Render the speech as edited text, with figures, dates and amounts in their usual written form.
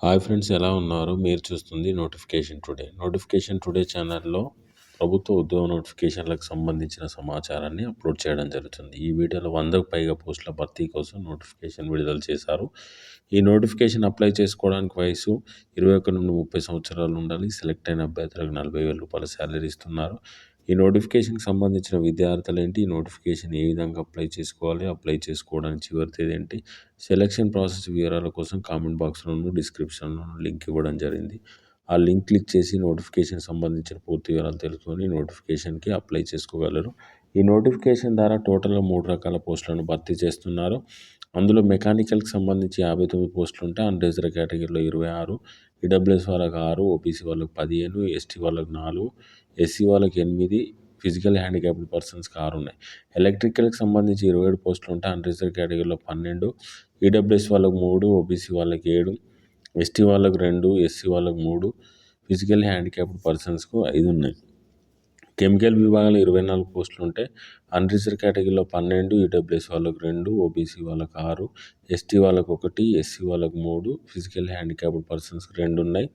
Hi friends, ఎలా ఉన్నారు? మీరు చూస్తుంది నోటిఫికేషన్ టుడే ఛానల్లో ప్రభుత్వ ఉద్యోగ నోటిఫికేషన్లకు సంబంధించిన సమాచారాన్ని అప్లోడ్ చేయడం జరుగుతుంది. ఈ వీడియోలో 100కు పైగా పోస్టుల భర్తీ కోసం నోటిఫికేషన్ విడుదల చేశారు. ఈ నోటిఫికేషన్ అప్లై చేసుకోవడానికి వయసు 21 నుండి 30 సంవత్సరాలు ఉండాలి. సెలెక్ట్ అయిన అభ్యర్థులకు 40,000 రూపాయల శాలరీ ఇస్తున్నారు. ఈ నోటిఫికేషన్కి సంబంధించిన విద్యార్థులు ఏంటి, ఈ నోటిఫికేషన్ ఏ విధంగా అప్లై చేసుకోవాలి, అప్లై చేసుకోవడానికి చివరి తేదీ ఏంటి, సెలక్షన్ ప్రాసెస్ వివరాల కోసం కామెంట్ బాక్స్లోను డిస్క్రిప్షన్లోను లింక్ ఇవ్వడం జరిగింది. ఆ లింక్ క్లిక్ చేసి నోటిఫికేషన్ సంబంధించిన పూర్తి వివరాలు తెలుసుకొని నోటిఫికేషన్కి అప్లై చేసుకోగలరు. ఈ నోటిఫికేషన్ ద్వారా టోటల్గా 3 రకాల పోస్టులను భర్తీ చేస్తున్నారు. అందులో మెకానికల్కి సంబంధించి 59 పోస్టులు ఉంటాయి. అన్రిజర్వ్డ్ కేటగిరీలో 26, ఈడబ్ల్యూఎస్ వాళ్ళకి 6, ఓబీసీ వాళ్ళకి 15, ఎస్టీ వాళ్ళకి 4, ఎస్సీ వాళ్ళకి 8, ఫిజికల్ హ్యాండిక్యాప్డ్ పర్సన్స్కి 6 ఉన్నాయి. ఎలక్ట్రికల్కి సంబంధించి 27 పోస్టులు ఉంటాయి. అన్రిజర్వ్డ్ కేటగిరీలో 12, ఈడబ్ల్యూఎస్ వాళ్ళకి 3, ఓబీసీ వాళ్ళకి 7, ఎస్టీ వాళ్ళకి 2, ఎస్సీ వాళ్ళకి 3, ఫిజికల్ హ్యాండిక్యాప్డ్ పర్సన్స్కు 5 ఉన్నాయి. కెమికల్ విభాగంలో 24 పోస్టులు ఉంటాయి. అన్రిజర్వ్డ్ కేటగిరీలో 12, ఈడబ్ల్యూఎస్ వాళ్ళకి 2, ఓబీసీ వాళ్ళకి 6, ఎస్టీ వాళ్ళకి 1, ఎస్సీ వాళ్ళకి 3, ఫిజికల్ హ్యాండిక్యాప్డ్ పర్సన్స్కి 2 ఉన్నాయి.